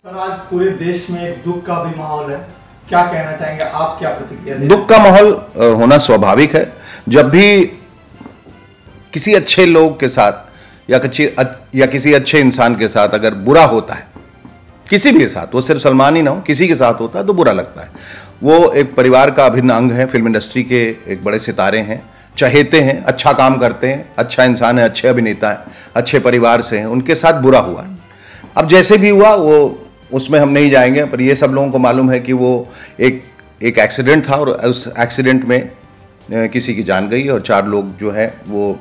Sir, आज पूरे देश में एक दुख का भी माहौल है, क्या कहना चाहेंगे आप, क्या प्रतिक्रिया देंगे? दुख का माहौल होना स्वाभाविक है। जब भी किसी अच्छे लोग के साथ या किसी अच्छे इंसान के साथ अगर बुरा होता है, किसी भी के साथ, वो सिर्फ सलमान ही ना हो, किसी के साथ होता है तो बुरा लगता है। वो एक परिवार का अभिन्न अंग है, फिल्म इंडस्ट्री के एक बड़े सितारे हैं, चहेते हैं, अच्छा काम करते हैं, अच्छा इंसान है, अच्छे अभिनेता है, अच्छे परिवार से हैं, उनके साथ बुरा हुआ। अब जैसे भी हुआ वो उसमें हम नहीं जाएंगे, पर ये सब लोगों को मालूम है कि वो एक एक्सीडेंट था और उस एक्सीडेंट में किसी की जान गई और 4 लोग जो है वो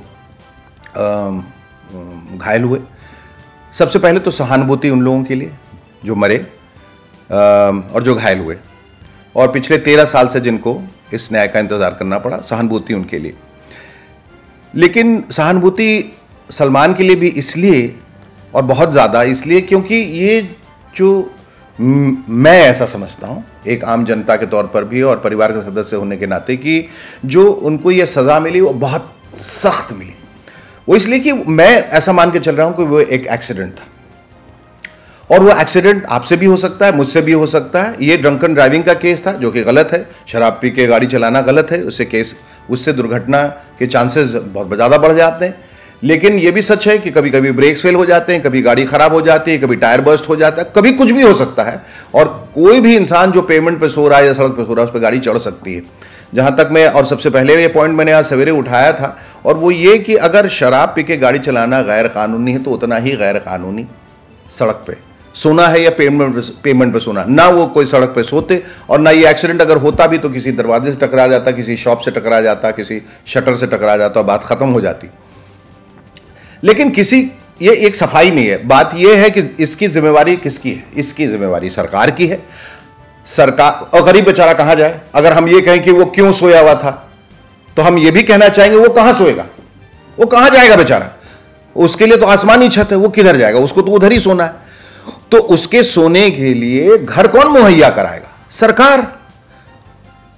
घायल हुए। सबसे पहले तो सहानुभूति उन लोगों के लिए जो मरे और जो घायल हुए, और पिछले 13 साल से जिनको इस न्याय का इंतज़ार करना पड़ा, सहानुभूति उनके लिए। लेकिन सहानुभूति सलमान के लिए भी इसलिए, और बहुत ज़्यादा इसलिए, क्योंकि ये जो मैं ऐसा समझता हूँ एक आम जनता के तौर पर भी और परिवार के सदस्य होने के नाते, कि जो उनको ये सज़ा मिली वो बहुत सख्त मिली। वो इसलिए कि मैं ऐसा मान के चल रहा हूँ कि वो एक एक्सीडेंट था, और वो एक्सीडेंट आपसे भी हो सकता है, मुझसे भी हो सकता है। ये ड्रंकन ड्राइविंग का केस था जो कि गलत है, शराब पी के गाड़ी चलाना गलत है, उससे दुर्घटना के चांसेस बहुत ज़्यादा बढ़ जाते हैं। लेकिन ये भी सच है कि कभी कभी ब्रेक्स फेल हो जाते हैं, कभी गाड़ी खराब हो जाती है, कभी टायर बर्स्ट हो जाता है, कभी कुछ भी हो सकता है, और कोई भी इंसान जो पेमेंट पे सो रहा है या सड़क पे सो रहा है उस पर गाड़ी चढ़ सकती है। जहाँ तक मैं, और सबसे पहले ये पॉइंट मैंने आज सवेरे उठाया था, और वो ये कि अगर शराब पी के गाड़ी चलाना गैर कानूनी है तो उतना ही गैर कानूनी सड़क पे सोना है या पेमेंट पे सोना। ना वो कोई सड़क पे सोते, और ना ये एक्सीडेंट अगर होता भी तो किसी दरवाजे से टकरा जाता, किसी शॉप से टकरा जाता, किसी शटर से टकरा जाता, बात खत्म हो जाती। लेकिन ये एक सफाई नहीं है। बात ये है कि इसकी जिम्मेवारी किसकी है? इसकी जिम्मेवारी सरकार की है। सरकार, और गरीब बेचारा कहां जाए? अगर हम ये कहें कि वो क्यों सोया हुआ था, तो हम ये भी कहना चाहेंगे वो कहां सोएगा, वो कहां जाएगा बेचारा? उसके लिए तो आसमानी छत है, वो किधर जाएगा? उसको तो उधर ही सोना है। तो उसके सोने के लिए घर कौन मुहैया कराएगा? सरकार।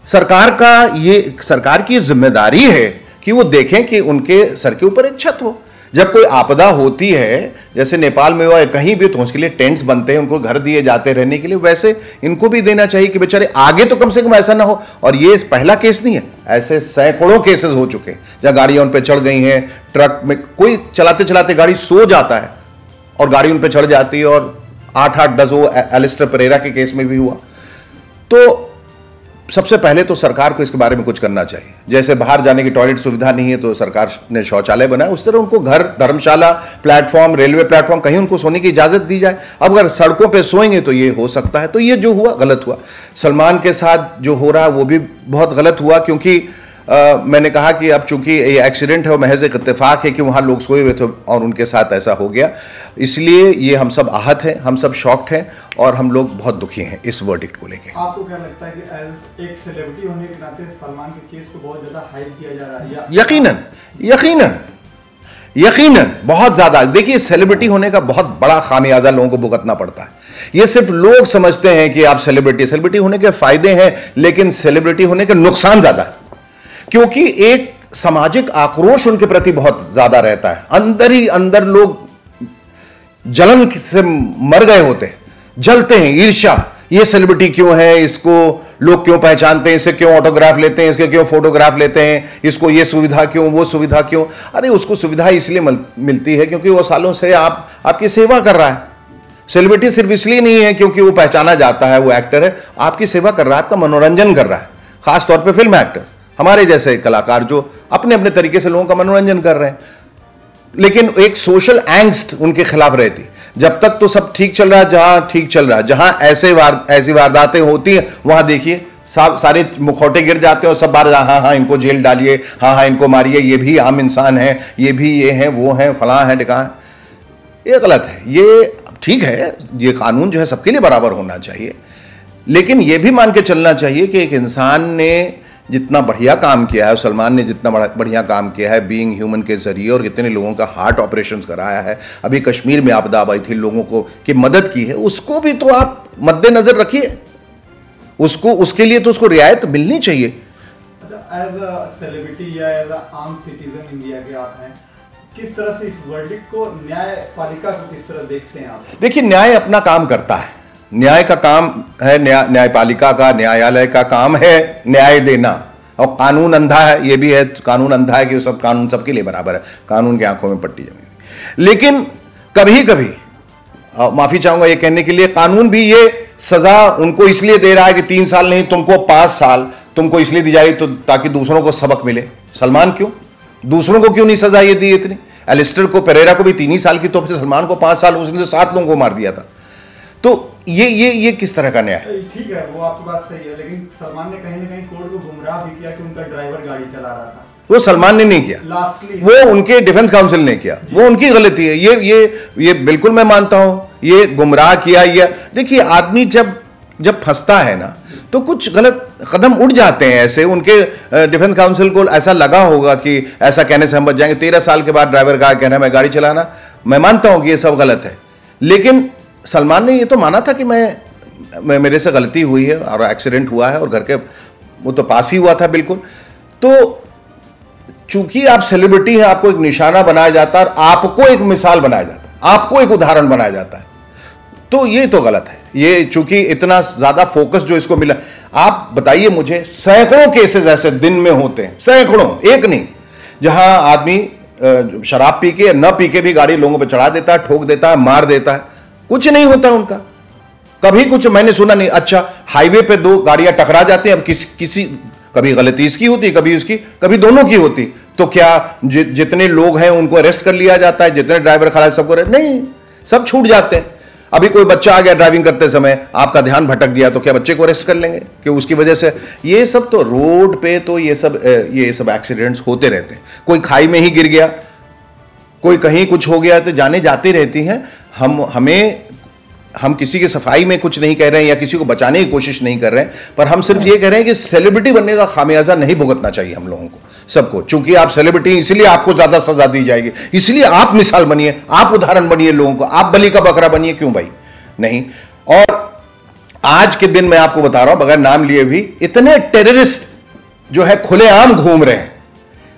सरकार की जिम्मेदारी है कि वो देखें कि उनके सर के ऊपर एक छत हो। जब कोई आपदा होती है, जैसे नेपाल में हुआ है, कहीं भी, तो उसके लिए टेंट्स बनते हैं, उनको घर दिए जाते रहने के लिए, वैसे इनको भी देना चाहिए कि बेचारे आगे तो कम से कम ऐसा ना हो। और ये पहला केस नहीं है, ऐसे सैकड़ों केसेस हो चुके हैं जहां गाड़ियां उन पर चढ़ गई हैं, ट्रक में कोई चलाते चलाते गाड़ी सो जाता है और गाड़ी उन पर चढ़ जाती है, और 8-10 वो एलिस्टर परेरा के केस में भी हुआ। तो सबसे पहले तो सरकार को इसके बारे में कुछ करना चाहिए। जैसे बाहर जाने की टॉयलेट सुविधा नहीं है तो सरकार ने शौचालय बनाया, उस तरह उनको घर, धर्मशाला, प्लेटफॉर्म, रेलवे प्लेटफॉर्म, कहीं उनको सोने की इजाजत दी जाए। अब अगर सड़कों पे सोएंगे तो ये हो सकता है। तो ये जो हुआ गलत हुआ। सलमान के साथ जो हो रहा है वो भी बहुत गलत हुआ, क्योंकि मैंने कहा कि अब चूंकि ये एक्सीडेंट है, वो महज एक इत्तेफाक है कि वहाँ लोग सोए हुए थे और उनके साथ ऐसा हो गया। इसलिए ये हम सब आहत हैं, हम सब शॉक्ड हैं, और हम लोग बहुत दुखी हैं इस वर्डिक्ट को लेके। आपको क्या लगता है कि एज एक सेलिब्रिटी होने के नाते सलमान के केस को बहुत ज्यादा हाइप दिया जा रहा है? यकीनन बहुत ज्यादा। देखिए, सेलिब्रिटी होने का बहुत बड़ा खामियाजा लोगों को भुगतना पड़ता है। ये सिर्फ लोग समझते हैं कि आप सेलिब्रिटी होने के फायदे हैं, लेकिन सेलिब्रिटी होने के नुकसान ज्यादा है, क्योंकि एक सामाजिक आक्रोश उनके प्रति बहुत ज्यादा रहता है। अंदर ही अंदर लोग जलन से मर गए होते हैं, जलते हैं, ईर्ष्या। ये सेलिब्रिटी क्यों है, इसको लोग क्यों पहचानते हैं, इससे क्यों ऑटोग्राफ लेते हैं, इसके क्यों फोटोग्राफ लेते हैं, इसको ये सुविधा क्यों, वो सुविधा क्यों? अरे उसको सुविधा इसलिए मिलती है क्योंकि वो सालों से आपकी सेवा कर रहा है। सेलिब्रिटी सिर्फ इसलिए नहीं है क्योंकि वो पहचाना जाता है, वो एक्टर है, आपकी सेवा कर रहा है, आपका मनोरंजन कर रहा है। खासतौर पर फिल्म एक्टर्स, हमारे जैसे कलाकार जो अपने अपने तरीके से लोगों का मनोरंजन कर रहे हैं। लेकिन एक सोशल एंग्स्ट उनके खिलाफ रहती। जब तक तो सब ठीक चल रहा है, जहां ठीक चल रहा है, जहां ऐसी वारदातें होती हैं, वहां देखिए सारे मुखौटे गिर जाते हैं और सब बार हाँ इनको जेल डालिए, हाँ इनको मारिए, ये भी आम इंसान है, ये भी ये हैं, वो हैं, फलां है, ढिकां है। ये गलत है। ये ठीक है, ये कानून जो है सबके लिए बराबर होना चाहिए, लेकिन ये भी मान के चलना चाहिए कि एक इंसान ने जितना बढ़िया काम किया है, सलमान ने जितना बढ़िया काम किया है बीइंग ह्यूमन के जरिए, और कितने लोगों का हार्ट ऑपरेशंस कराया है, अभी कश्मीर में आपदा आई थी, लोगों को की मदद की है, उसको भी तो आप मद्देनजर रखिए। उसके लिए तो उसको रियायत मिलनी चाहिए। अच्छा, एज अ सेलिब्रिटी या एज अ आम सिटीजन इंडिया के आप हैं, किस तरह से इस वर्डिक्ट को, न्यायपालिका को किस तरह देखते हैं आप? देखिए, न्याय अपना काम करता है, न्याय का काम है, न्यायपालिका का, न्यायालय का काम है न्याय देना। और कानून अंधा है, ये भी है, कानून अंधा है कि सब कानून सबके लिए बराबर है, कानून की आंखों में पट्टी जमी। लेकिन कभी कभी माफी चाहूंगा ये कहने के लिए, कानून भी ये सजा उनको इसलिए दे रहा है कि 3 साल नहीं तुमको 5 साल तुमको इसलिए दी जा रही तो ताकि दूसरों को सबक मिले। सलमान क्यों, दूसरों को क्यों नहीं सजा ये दी इतनी? एलिस्टर को, पेरेरा को भी 3 ही साल की, तो सलमान को 5 साल, उसने तो 7 लोगों को मार दिया था। तो ये किस तरह का न्याय? ठीक है, वो आपकी बात सही है, लेकिन सलमान ने कहीं ना कहीं कोर्ट को गुमराह भी किया कि उनका ड्राइवर गाड़ी चला रहा था। वो सलमान ने नहीं किया, वो उनके डिफेंस काउंसिल ने किया, वो उनकी गलती है। ये बिल्कुल मैं मानता हूं, ये गुमराह किया। ये देखिए, आदमी जब फंसता है ना तो कुछ गलत कदम उठ जाते हैं ऐसे। उनके डिफेंस काउंसिल को ऐसा लगा होगा कि ऐसा कहने से हम बच जाएंगे। 13 साल के बाद ड्राइवर का कहना मैं गाड़ी चलाना, मैं मानता हूं कि ये सब गलत है, लेकिन सलमान ने ये तो माना था कि मैं मेरे से गलती हुई है और एक्सीडेंट हुआ है और घर के वो तो पास ही हुआ था बिल्कुल। तो चूंकि आप सेलिब्रिटी हैं, आपको एक निशाना बनाया जाता है और आपको एक मिसाल बनाया जाता है, आपको एक उदाहरण बनाया जाता है, तो ये तो गलत है। ये चूंकि इतना ज्यादा फोकस जो इसको मिला, आप बताइए मुझे, सैकड़ों केसेस ऐसे दिन में होते हैं, सैकड़ों, एक नहीं, जहां आदमी शराब पी के न पी के भी गाड़ी लोगों पे चढ़ा देता है, ठोक देता है, मार देता है, कुछ नहीं होता उनका, कभी कुछ मैंने सुना नहीं। अच्छा, हाईवे पे 2 गाड़ियां टकरा जाती हैं, अब किसी कभी गलती इसकी होती, कभी उसकी, कभी दोनों की होती, तो क्या जितने लोग हैं उनको अरेस्ट कर लिया जाता है? जितने ड्राइवर खड़ा है सबको नहीं, सब छूट जाते हैं। अभी कोई बच्चा आ गया ड्राइविंग करते समय, आपका ध्यान भटक गया, तो क्या बच्चे को अरेस्ट कर लेंगे कि उसकी वजह से? ये सब तो रोड पे तो ये सब एक्सीडेंट्स होते रहते हैं। कोई खाई में ही गिर गया, कोई कहीं कुछ हो गया, तो जाने जाती रहती हैं। हम किसी की सफाई में कुछ नहीं कह रहे हैं या किसी को बचाने की कोशिश नहीं कर रहे हैं, पर हम सिर्फ ये कह रहे हैं कि सेलिब्रिटी बनने का खामियाजा नहीं भुगतना चाहिए हम लोगों को, सबको। चूंकि आप सेलिब्रिटी, इसलिए आपको ज्यादा सजा दी जाएगी, इसलिए आप मिसाल बनिए, आप उदाहरण बनिए लोगों को, आप बलि का बकरा बनिए, क्यों भाई? नहीं। और आज के दिन मैं आपको बता रहा हूं, बगैर नाम लिए भी, इतने टेररिस्ट जो है खुलेआम घूम रहे हैं,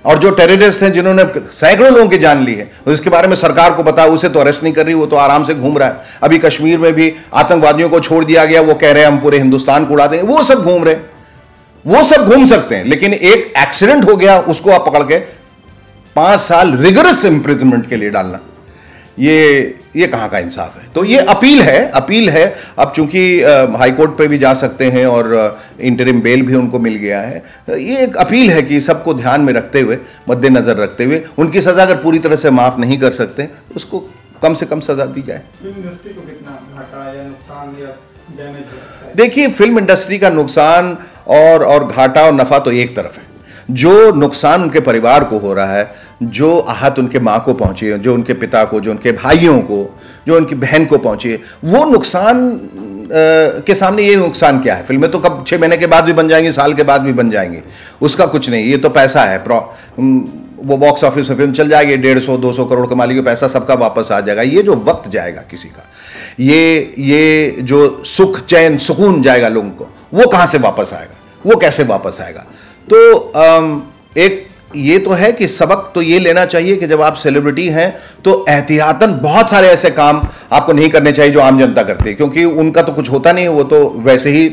और जो टेररिस्ट हैं जिन्होंने सैकड़ों लोगों की जान ली है, उसके बारे में सरकार को पता है, उसे तो अरेस्ट नहीं कर रही, वो तो आराम से घूम रहा है। अभी कश्मीर में भी आतंकवादियों को छोड़ दिया गया, वो कह रहे हैं हम पूरे हिंदुस्तान को उड़ा देंगे, वो सब घूम रहे हैं, वो सब घूम सकते हैं। लेकिन एक एक्सीडेंट हो गया, उसको आप पकड़ के 5 साल रिगरस इंप्रिजनमेंट के लिए डालना, ये कहां का इंसाफ है? तो ये अपील है। अब चूंकि हाई कोर्ट पे भी जा सकते हैं और इंटरिम बेल भी उनको मिल गया है, ये एक अपील है कि सबको ध्यान में रखते हुए, मद्देनजर रखते हुए, उनकी सजा अगर पूरी तरह से माफ नहीं कर सकते तो उसको कम से कम सजा दी जाए। इंडस्ट्री को कितना घाटा या नुकसान या डैमेज हो सकता है? देखिए, फिल्म इंडस्ट्री का नुकसान और घाटा और नफा तो एक तरफ है। जो नुकसान उनके परिवार को हो रहा है, जो आहत उनके माँ को पहुंची है, जो उनके पिता को, जो उनके भाइयों को, जो उनकी बहन को पहुंची है, वो नुकसान के सामने ये नुकसान क्या है? फिल्में तो कब 6 महीने के बाद भी बन जाएंगी, साल के बाद भी बन जाएंगी, उसका कुछ नहीं, ये तो पैसा है। वो बॉक्स ऑफिस में फिल्म चल जाएगी, 150-200 करोड़ कमा ली, पैसा सबका वापस आ जाएगा। ये जो वक्त जाएगा किसी का, ये जो सुख, चैन, सुकून जाएगा लोगों को, वो कहां से वापस आएगा? वो कैसे वापस आएगा? तो एक ये तो है कि सबक तो ये लेना चाहिए कि जब आप सेलिब्रिटी हैं तो एहतियातन बहुत सारे ऐसे काम आपको नहीं करने चाहिए जो आम जनता करती है, क्योंकि उनका तो कुछ होता नहीं है, वो तो वैसे ही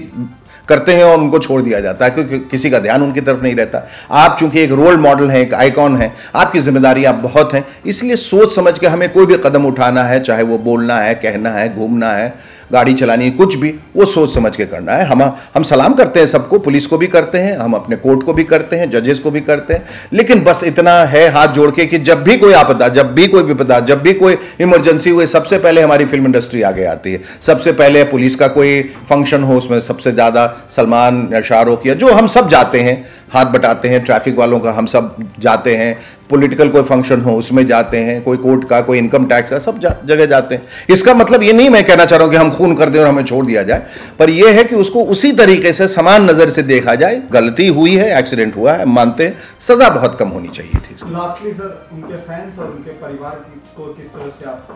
करते हैं और उनको छोड़ दिया जाता है, क्योंकि किसी का ध्यान उनकी तरफ नहीं रहता। आप चूंकि एक रोल मॉडल हैं, एक आइकॉन हैं, आपकी जिम्मेदारी आप बहुत हैं, इसलिए सोच समझ के हमें कोई भी कदम उठाना है, चाहे वो बोलना है, कहना है, घूमना है, गाड़ी चलानी है, कुछ भी, वो सोच समझ के करना है। हम सलाम करते हैं सबको, पुलिस को भी करते हैं, हम अपने कोर्ट को भी करते हैं, जजेस को भी करते हैं, लेकिन बस इतना है हाथ जोड़ के कि जब भी कोई आपदा, जब भी कोई विपदा, जब भी कोई इमरजेंसी हुए, सबसे पहले हमारी फिल्म इंडस्ट्री आगे आती है। सबसे पहले पुलिस का कोई फंक्शन हो, उसमें सबसे ज़्यादा सलमान या शाहरुख या जो हम सब जाते हैं, हाथ बटाते हैं। ट्रैफिक वालों का हम सब जाते हैं, पॉलिटिकल कोई फंक्शन हो उसमें जाते हैं, कोई कोर्ट का, कोई इनकम टैक्स का, सब जगह जाते हैं। इसका मतलब ये नहीं मैं कहना चाह रहा हूं कि हम खून कर दें और हमें छोड़ दिया जाए, पर यह है कि उसको उसी तरीके से समान नजर से देखा जाए। गलती हुई है, एक्सीडेंट हुआ है, मानते हैं, सजा बहुत कम होनी चाहिए थी। लास्टली सर, उनके फैंस और उनके परिवार को किस तरह से आप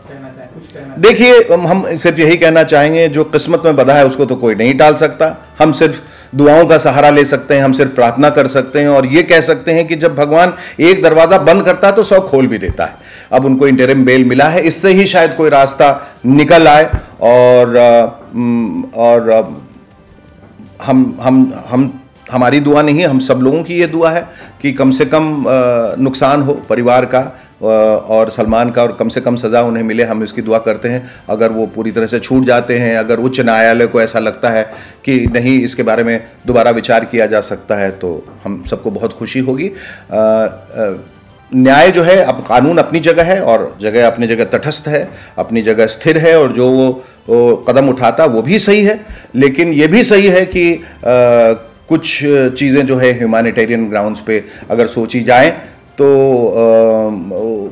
कहना चाहें, कुछ कहना? देखिए, हम सिर्फ यही कहना चाहेंगे, जो किस्मत में बधा है उसको तो कोई नहीं टाल सकता। हम सिर्फ दुआओं का सहारा ले सकते हैं, हम सिर्फ प्रार्थना कर सकते हैं और ये कह सकते हैं कि जब भगवान एक दरवाजा बंद करता है तो 100 खोल भी देता है। अब उनको इंटरिम बेल मिला है, इससे ही शायद कोई रास्ता निकल आए और हम हमारी दुआ नहीं है, हम सब लोगों की ये दुआ है कि कम से कम नुकसान हो परिवार का और सलमान का, और कम से कम सज़ा उन्हें मिले। हम इसकी दुआ करते हैं। अगर वो पूरी तरह से छूट जाते हैं, अगर उच्च न्यायालय को ऐसा लगता है कि नहीं इसके बारे में दोबारा विचार किया जा सकता है, तो हम सबको बहुत खुशी होगी। न्याय जो है, अब कानून अपनी जगह है और जगह अपनी जगह तटस्थ है, अपनी जगह स्थिर है, और जो वो कदम उठाता वो भी सही है। लेकिन ये भी सही है कि कुछ चीज़ें जो है ह्यूमैनिटेरियन ग्राउंड्स पे अगर सोची जाएं तो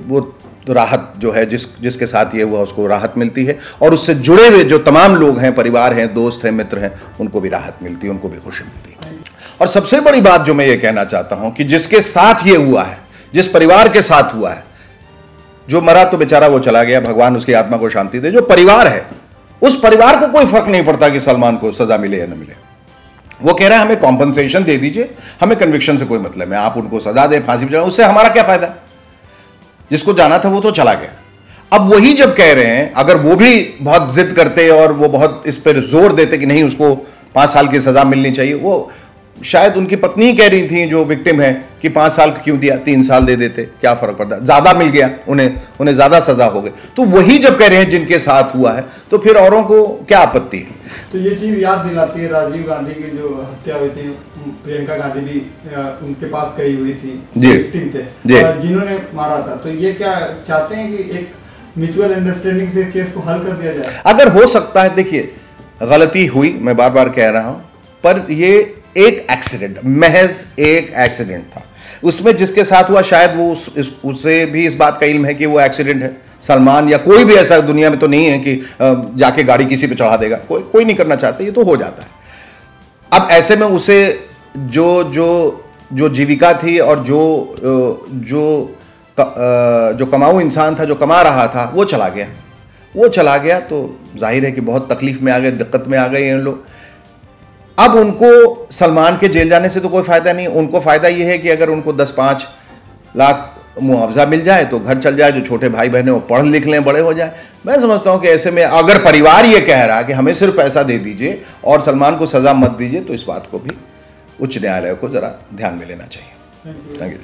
वो राहत जो है जिसके साथ ये हुआ उसको राहत मिलती है, और उससे जुड़े हुए जो तमाम लोग हैं, परिवार हैं, दोस्त हैं, मित्र हैं, उनको भी राहत मिलती है, उनको भी खुशी मिलती है। और सबसे बड़ी बात जो मैं ये कहना चाहता हूं कि जिसके साथ ये हुआ है, जिस परिवार के साथ हुआ है, जो मरा तो बेचारा वो चला गया, भगवान उसकी आत्मा को शांति दे। जो परिवार है, उस परिवार को कोई फर्क नहीं पड़ता कि सलमान को सजा मिले या न मिले। वो कह रहे हैं हमें कॉम्पनसेशन दे दीजिए, हमें कन्विक्शन से कोई मतलब है, आप उनको सजा दे, फांसी पे चढ़ाओ, उससे हमारा क्या फायदा। जिसको जाना था वो तो चला गया। अब वही जब कह रहे हैं, अगर वो भी बहुत जिद करते और वो बहुत इस पर जोर देते कि नहीं उसको 5 साल की सजा मिलनी चाहिए, वो शायद उनकी पत्नी कह रही थी जो विक्टिम है कि 5 साल क्यों दिया, 3 साल दे देते, क्या फर्क पड़ता, ज्यादा मिल गया, उन्हें ज्यादा सजा हो गई। तो वही जब कह रहे हैं जिनके साथ हुआ है, तो फिर औरों को क्या आपत्ति है। तो ये चीज याद दिलाती है राजीव गांधी की जो हत्या हुई थी, प्रियंका गांधी भी उनके पास गई हुई थी, विक्टिम थे जिन्होंने मारा था। तो ये क्या चाहते हैं कि एक म्यूचुअल अंडरस्टैंडिंग से केस को हल कर दिया जाए? अगर हो सकता है, देखिए गलती हुई, मैं बार बार कह रहा हूं, पर ये एक एक्सीडेंट, महज एक एक्सीडेंट था। उसमें जिसके साथ हुआ शायद वो उसे भी इस बात का इल्म है कि वो एक्सीडेंट है। सलमान या कोई भी ऐसा दुनिया में तो नहीं है कि जाके गाड़ी किसी पे चढ़ा देगा, कोई नहीं करना चाहता, ये तो हो जाता है। अब ऐसे में उसे जो जीविका थी और जो कमाऊ इंसान था, जो कमा रहा था, वो चला गया तो जाहिर है कि बहुत तकलीफ में आ गए, दिक्कत में आ गए ये लोग। अब उनको सलमान के जेल जाने से तो कोई फायदा नहीं, उनको फायदा ये है कि अगर उनको 10-5 लाख मुआवजा मिल जाए तो घर चल जाए, जो छोटे भाई बहन वो पढ़ लिख लें, बड़े हो जाए। मैं समझता हूं कि ऐसे में अगर परिवार ये कह रहा है कि हमें सिर्फ पैसा दे दीजिए और सलमान को सजा मत दीजिए, तो इस बात को भी उच्च न्यायालय को जरा ध्यान में लेना चाहिए। Thank you.